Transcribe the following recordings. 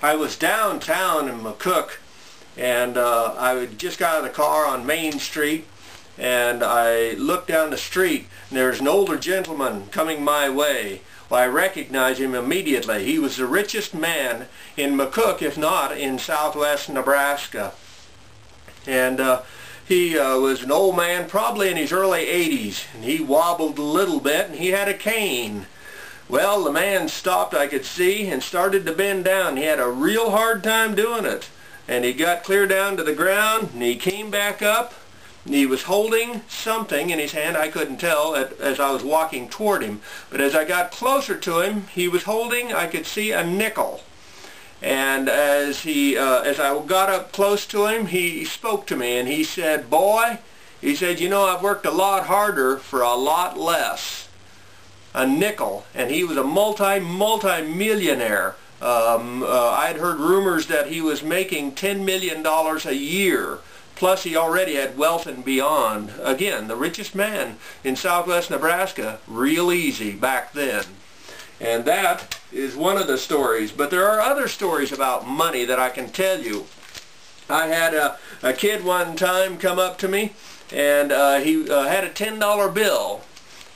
I was downtown in McCook, and I just got out of the car on Main Street, and I looked down the street, and there was an older gentleman coming my way. Well, I recognized him immediately. He was the richest man in McCook, if not in southwest Nebraska. And he was an old man, probably in his early 80s, and he wobbled a little bit, and he had a cane. Well, the man stopped, I could see, and started to bend down. He had a real hard time doing it. And he got clear down to the ground, and he came back up, and he was holding something in his hand. I couldn't tell as I was walking toward him. But as I got closer to him, he was holding, I could see, a nickel. And as I got up close to him, he spoke to me, and he said, "Boy," he said, "you know, I've worked a lot harder for a lot less." A nickel, and he was a multi-millionaire. I'd heard rumors that he was making $10 million a year, plus he already had wealth and beyond. Again, the richest man in southwest Nebraska, real easy back then. And that is one of the stories, but there are other stories about money that I can tell you. I had a kid one time come up to me, and he had a $10 bill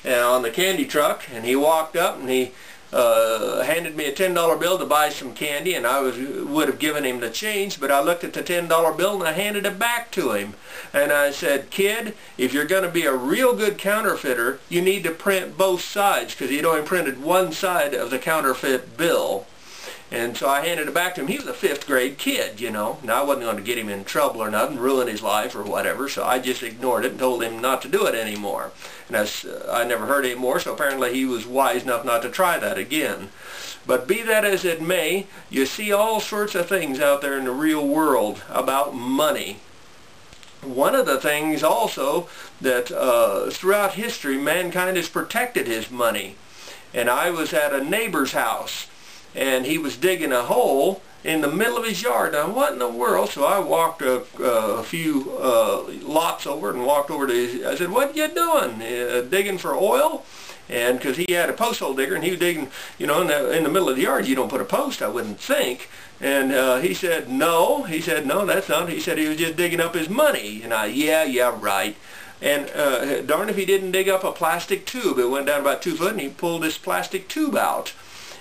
on the candy truck, and he walked up and he handed me a $10 bill to buy some candy, and I would have given him the change, but I looked at the $10 bill and I handed it back to him. And I said, "Kid, if you're going to be a real good counterfeiter, you need to print both sides," because he'd only printed one side of the counterfeit bill. And so I handed it back to him. He was a 5th grade kid, you know. Now, I wasn't going to get him in trouble or nothing, ruin his life or whatever, so I just ignored it and told him not to do it anymore. And I never heard any more, so apparently he was wise enough not to try that again. But be that as it may, you see all sorts of things out there in the real world about money. One of the things also that throughout history, mankind has protected his money. And I was at a neighbor's house, and he was digging a hole in the middle of his yard. Now, what in the world? So I walked a few lots over and walked over to his. I said, "What you doing? Digging for oil?" And because he had a post hole digger, and he was digging, you know, in the middle of the yard, you don't put a post, I wouldn't think. And he said, "No." He said, "No, that's not." He said he was just digging up his money. And yeah, right. And darn if he didn't dig up a plastic tube. It went down about 2 foot, and he pulled this plastic tube out.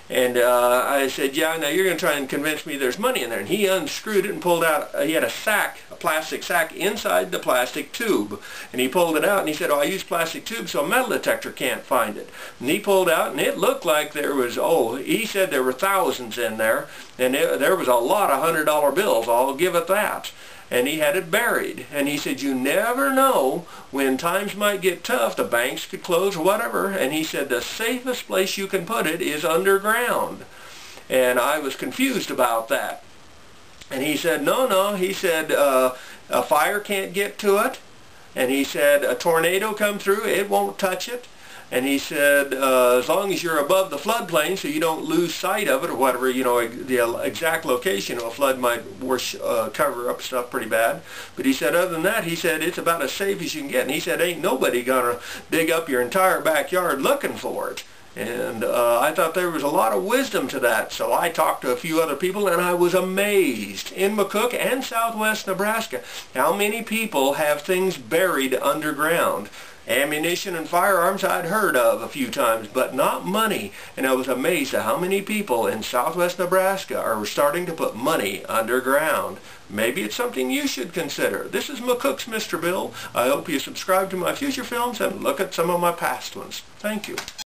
And I said, "Yeah, now you're going to try and convince me there's money in there." And he unscrewed it and pulled out, he had a sack, a plastic sack inside the plastic tube. And he pulled it out, and he said, "Oh, I use plastic tubes so a metal detector can't find it." And he pulled out, and it looked like there was, he said there were thousands in there. And there was a lot of $100 bills, I'll give it that. And he had it buried. And he said, "You never know when times might get tough, the banks could close or whatever." And he said, "The safest place you can put it is underground." And I was confused about that. And he said, no. He said, "A fire can't get to it." And he said, "A tornado come through, it won't touch it." And he said, "As long as you're above the floodplain, so you don't lose sight of it or whatever, you know, the exact location of a flood might cover up stuff pretty bad." But he said, other than that, he said, it's about as safe as you can get. And he said, ain't nobody gonna dig up your entire backyard looking for it. And I thought there was a lot of wisdom to that. So I talked to a few other people, and I was amazed in McCook and southwest Nebraska how many people have things buried underground. Ammunition and firearms I'd heard of a few times, but not money. And I was amazed at how many people in southwest Nebraska are starting to put money underground. Maybe it's something you should consider. This is McCook's Mr. Bill. I hope you subscribe to my future films and look at some of my past ones. Thank you.